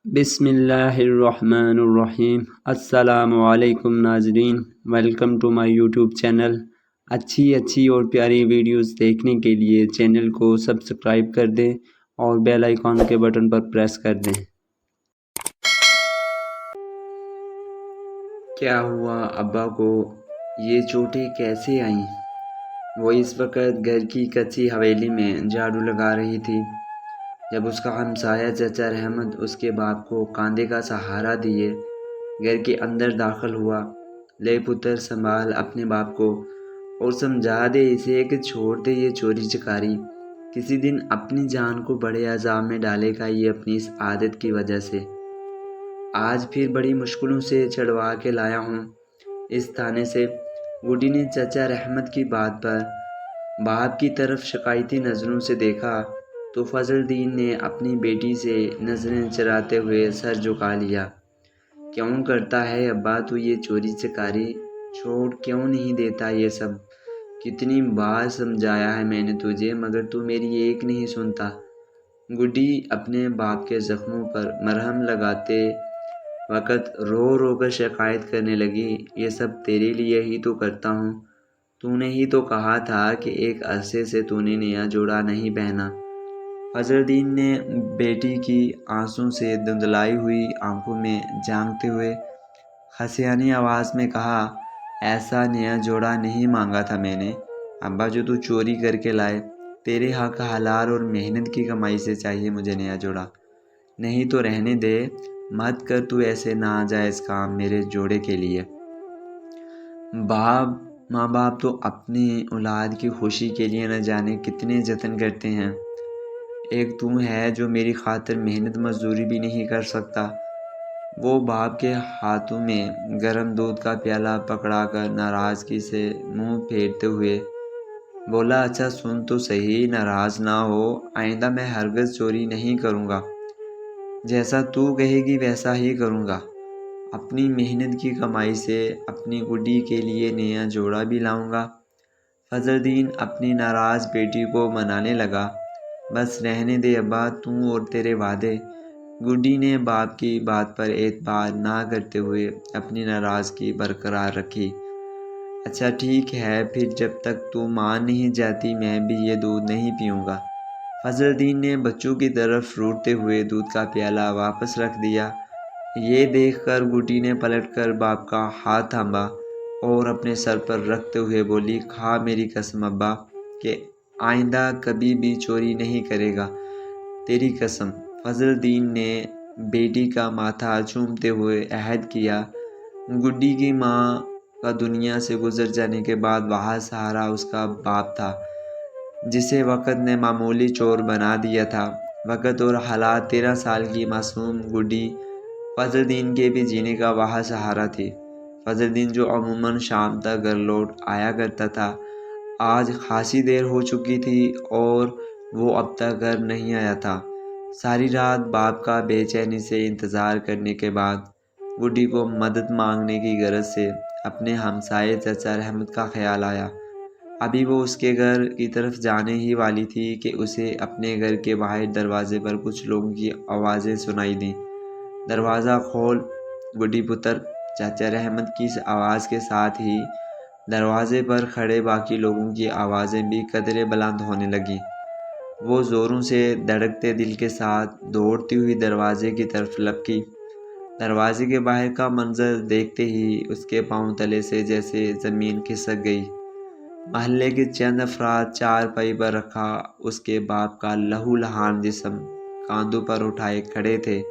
بسم اللہ الرحمن الرحیم۔ السلام علیکم ناظرین، welcome to my YouTube channel. اچھی اور پیاری ویڈیوز دیکھنے کے لیے چینل کو سبسکرائب کر دیں اور بیل آئیکن کے بٹن پر پریس کر دیں۔ کیا ہوا ابا کو یہ چوٹیں کیسے آئیں؟ وہ اس وقت گھر کی کچی حویلی میں جھاڑو لگا رہی تھی جب اس کا ہمسایہ چچا رحمت اس کے باپ کو کاندھے کا سہارا دیے گھر کے اندر داخل ہوا۔ لے پتر، سنبھال اپنے باپ کو اور سمجھا دے اسے کہ چھوڑ دے یہ چوری چکاری۔ کسی دن اپنی جان کو بڑے عذاب میں ڈالے گا یہ اپنی اس عادت کی وجہ سے۔ آج پھر بڑی مشکلوں سے چھڑوا کے لایا ہوں اس تھانے سے۔ گڈی نے چچا رحمت کی بات پر باپ کی طرف شکایتی نظروں سے دیکھا تو فضل الدین نے اپنی بیٹی سے نظریں چراتے ہوئے سر جھکا لیا۔ کیوں کرتا ہے ابا تو یہ چوری چکاری؟ چھوڑ کیوں نہیں دیتا یہ سب؟ کتنی بار سمجھایا ہے میں نے تجھے مگر تو میری ایک نہیں سنتا۔ گڈی اپنے باپ کے زخموں پر مرہم لگاتے وقت رو رو کر شکایت کرنے لگی، یہ سب تیرے لیے ہی تو کرتا ہوں۔ تو نے ہی تو کہا تھا کہ ایک عرصے سے تو نے نیا جوڑا نہیں پہنا۔ فضل الدین نے بیٹی کی آنسوں سے دھندلائی ہوئی آنکھوں میں جھانکتے ہوئے خسیانی آواز میں کہا، ایسا نیا جوڑا نہیں مانگا تھا میں نے ابا جو تو چوری کر کے لائے۔ تیرے حق حلال اور محنت کی کمائی سے چاہیے مجھے نیا جوڑا، نہیں تو رہنے دے، مت کر تو ایسے ناجائز کام میرے جوڑے کے لیے۔ ماں باپ تو اپنی اولاد کی خوشی کے لیے نہ جانے کتنے جتن کرتے ہیں، ایک تو ہے جو میری خاطر محنت مزدوری بھی نہیں کر سکتا۔ وہ باپ کے ہاتھوں میں گرم دودھ کا پیالہ پکڑا کر ناراضگی سے منہ پھیرتے ہوئے بولا، اچھا سن تو صحیح، ناراض نہ ہو، آئندہ میں ہرگز چوری نہیں کروں گا، جیسا تو کہے گی ویسا ہی کروں گا۔ اپنی محنت کی کمائی سے اپنی گڈی کے لیے نیا جوڑا بھی لاؤں گا۔ فضل الدین اپنی ناراض بیٹی کو منانے لگا، بس رہنے دے ابا، تو اور تیرے وعدے۔ گڈی نے باپ کی بات پر اعتبار نہ کرتے ہوئے اپنی ناراضگی برقرار رکھی۔ اچھا ٹھیک ہے، پھر جب تک تو مان نہیں جاتی میں بھی یہ دودھ نہیں پیوں گا۔ فضل الدین نے بچوں کی طرف روٹتے ہوئے دودھ کا پیالہ واپس رکھ دیا۔ یہ دیکھ کر گڈی نے پلٹ کر باپ کا ہاتھ تھاما اور اپنے سر پر رکھتے ہوئے بولی، کھا میری قسم ابا کہ آئندہ کبھی بھی چوری نہیں کرے گا، تیری قسم۔ فضل الدین نے بیٹی کا ماتھا چومتے ہوئے عہد کیا۔ گڈی کی ماں کا دنیا سے گزر جانے کے بعد وہاں سہارا اس کا باپ تھا جسے وقت نے معمولی چور بنا دیا تھا۔ وقت اور حالات 13 سال کی معصوم گڈی فضل الدین کے بھی جینے کا وہاں سہارا تھی۔ فضل الدین جو عموماً شام تک گھر لوٹ آیا کرتا تھا، آج خاصی دیر ہو چکی تھی اور وہ اب تک گھر نہیں آیا تھا۔ ساری رات باپ کا بے چینی سے انتظار کرنے کے بعد گڈی کو مدد مانگنے کی غرض سے اپنے ہمسائے چچا رحمت کا خیال آیا۔ ابھی وہ اس کے گھر کی طرف جانے ہی والی تھی کہ اسے اپنے گھر کے باہر دروازے پر کچھ لوگوں کی آوازیں سنائی دیں۔ دروازہ کھول گڈی پتر۔ چچا رحمت کی اس آواز کے ساتھ ہی دروازے پر کھڑے باقی لوگوں کی آوازیں بھی قدرے بلند ہونے لگیں۔ وہ زوروں سے دھڑکتے دل کے ساتھ دوڑتی ہوئی دروازے کی طرف لپکی۔ دروازے کے باہر کا منظر دیکھتے ہی اس کے پاؤں تلے سے جیسے زمین کھسک گئی۔ محلے کے چند افراد چارپائی پر رکھا اس کے باپ کا لہو لہان جسم کاندھوں پر اٹھائے کھڑے تھے۔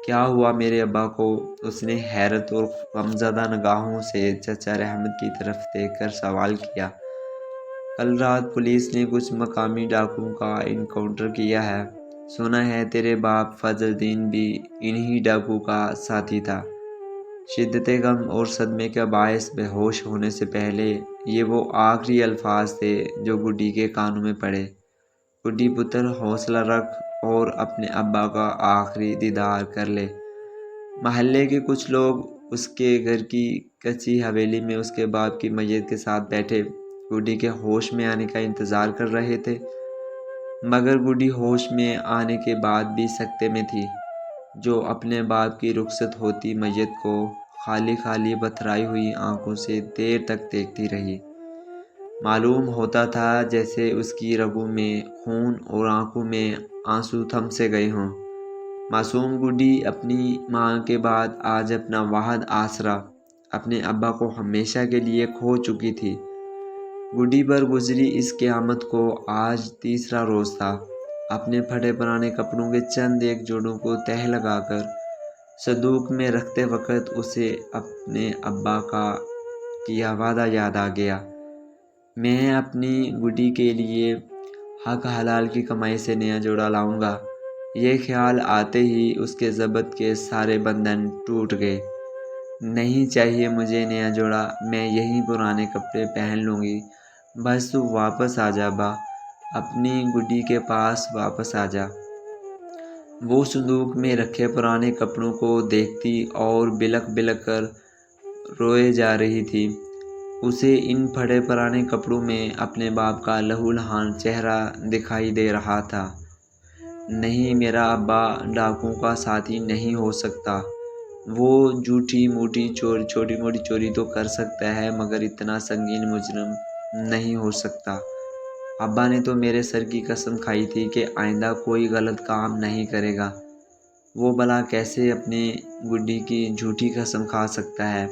کیا ہوا میرے ابا کو؟ اس نے حیرت اور غمزدہ نگاہوں سے چچا رحمت کی طرف دیکھ کر سوال کیا۔ کل رات پولیس نے کچھ مقامی ڈاکوؤں کا انکاؤنٹر کیا ہے، سنا ہے تیرے باپ فضل الدین بھی انہی ڈاکوؤں کا ساتھی تھا۔ شدت غم اور صدمے کا باعث بے ہوش ہونے سے پہلے یہ وہ آخری الفاظ تھے جو گڈی کے کانوں میں پڑے۔ گڈی پتر، حوصلہ رکھ اور اپنے ابا کا آخری دیدار کر لے۔ محلے کے کچھ لوگ اس کے گھر کی کچی حویلی میں اس کے باپ کی میت کے ساتھ بیٹھے گڈی کے ہوش میں آنے کا انتظار کر رہے تھے، مگر گڈی ہوش میں آنے کے بعد بھی سکتے میں تھی۔ جو اپنے باپ کی رخصت ہوتی میت کو خالی خالی بتھرائی ہوئی آنکھوں سے دیر تک دیکھتی رہی۔ معلوم ہوتا تھا جیسے اس کی رگوں میں خون اور آنکھوں میں آنسو تھم سے گئے ہوں۔ معصوم گڈی اپنی ماں کے بعد آج اپنا واحد آسرا اپنے ابا کو ہمیشہ کے لیے کھو چکی تھی۔ گڈی پر گزری اس قیامت کو آج تیسرا روز تھا۔ اپنے پھٹے پرانے کپڑوں کے چند ایک جوڑوں کو تہہ لگا کر صندوق میں رکھتے وقت اسے اپنے ابا کا کیا وعدہ یاد آ گیا، میں اپنی گڈی کے لیے حق حلال کی کمائی سے نیا جوڑا لاؤں گا۔ یہ خیال آتے ہی اس کے ضبط کے سارے بندھن ٹوٹ گئے۔ نہیں چاہیے مجھے نیا جوڑا، میں یہی پرانے کپڑے پہن لوں گی، بس تو واپس آ جا با، اپنی گڈی کے پاس واپس آ جا۔ وہ صندوق میں رکھے پرانے کپڑوں کو دیکھتی اور بلک بلک کر روئے جا رہی تھی۔ اسے ان پھٹے پرانے کپڑوں میں اپنے باپ کا لہو لہان چہرہ دکھائی دے رہا تھا۔ نہیں، میرا ابا ڈاکوؤں کا ساتھی نہیں ہو سکتا۔ وہ چھوٹی موٹی چوری تو کر سکتا ہے مگر اتنا سنگین مجرم نہیں ہو سکتا۔ ابا نے تو میرے سر کی قسم کھائی تھی کہ آئندہ کوئی غلط کام نہیں کرے گا۔ وہ بھلا کیسے اپنی گڈی کی جھوٹی قسم کھا سکتا ہے؟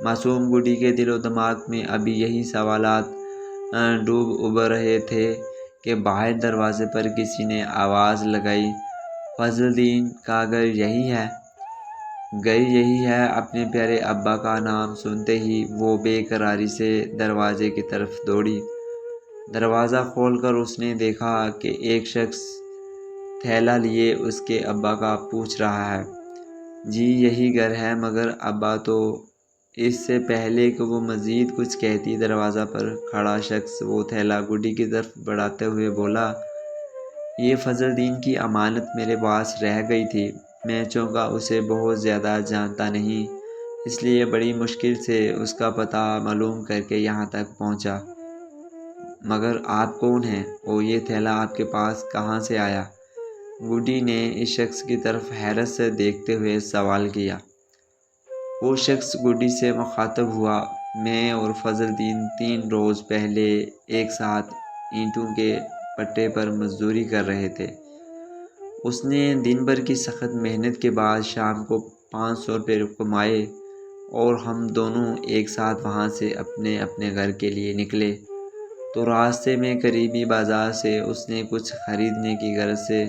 معصوم گڈی کے دل و دماغ میں ابھی یہی سوالات ڈوب ابھر رہے تھے کہ باہر دروازے پر کسی نے آواز لگائی، فضل الدین کا گھر یہی ہے؟ گھر یہی ہے۔ اپنے پیارے ابا کا نام سنتے ہی وہ بے قراری سے دروازے کی طرف دوڑی۔ دروازہ کھول کر اس نے دیکھا کہ ایک شخص تھیلا لیے اس کے ابا کا پوچھ رہا ہے۔ جی یہی گھر ہے، مگر ابا تو… اس سے پہلے کہ وہ مزید کچھ کہتی دروازہ پر کھڑا شخص وہ تھیلا گڈی کی طرف بڑھاتے ہوئے بولا، یہ فضل الدین کی امانت میرے پاس رہ گئی تھی، میں چونکہ اسے بہت زیادہ جانتا نہیں اس لیے بڑی مشکل سے اس کا پتہ معلوم کر کے یہاں تک پہنچا۔ مگر آپ کون ہیں اور یہ تھیلا آپ کے پاس کہاں سے آیا؟ گڈی نے اس شخص کی طرف حیرت سے دیکھتے ہوئے سوال کیا۔ وہ شخص گڈی سے مخاطب ہوا، میں اور فضل الدین 3 روز پہلے ایک ساتھ اینٹوں کے پٹے پر مزدوری کر رہے تھے۔ اس نے دن بھر کی سخت محنت کے بعد شام کو 500 روپے کمائے اور ہم دونوں ایک ساتھ وہاں سے اپنے اپنے گھر کے لیے نکلے تو راستے میں قریبی بازار سے اس نے کچھ خریدنے کی غرض سے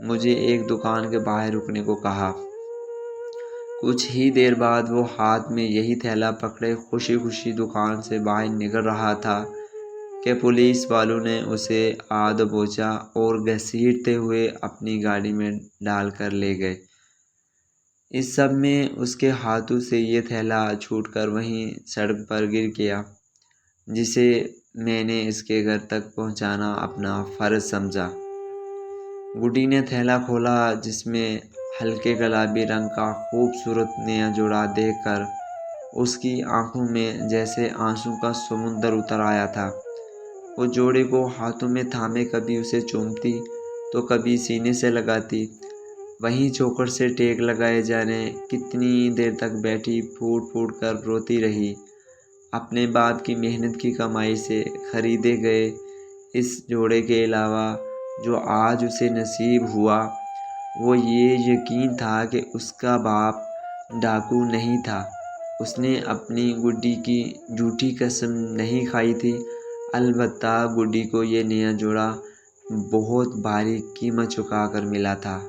مجھے ایک دکان کے باہر رکنے کو کہا۔ کچھ ہی دیر بعد وہ ہاتھ میں یہی تھیلا پکڑے خوشی خوشی دکان سے باہر نکل رہا تھا کہ پولیس والوں نے اسے آد بوچا اور گھسیٹتے ہوئے اپنی گاڑی میں ڈال کر لے گئے۔ اس سب میں اس کے ہاتھوں سے یہ تھیلا چھوٹ کر وہیں سڑک پر گر گیا، جسے میں نے اس کے گھر تک پہنچانا اپنا فرض سمجھا۔ گڈی نے تھیلا کھولا جس میں ہلکے گلابی رنگ کا خوبصورت نیا جوڑا دیکھ کر اس کی آنکھوں میں جیسے آنسوں کا سمندر اتر آیا تھا۔ وہ جوڑے کو ہاتھوں میں تھامے کبھی اسے چومتی تو کبھی سینے سے لگاتی، وہیں چوکھٹ سے ٹیک لگائے جانے کتنی دیر تک بیٹھی پھوٹ پھوٹ کر روتی رہی۔ اپنے باپ کی محنت کی کمائی سے خریدے گئے اس جوڑے کے علاوہ جو آج اسے نصیب ہوا وہ یہ یقین تھا کہ اس کا باپ ڈاکو نہیں تھا۔ اس نے اپنی گڈی کی جھوٹی قسم نہیں کھائی تھی، البتہ گڈی کو یہ نیا جوڑا بہت بھاری قیمت چکا کر ملا تھا۔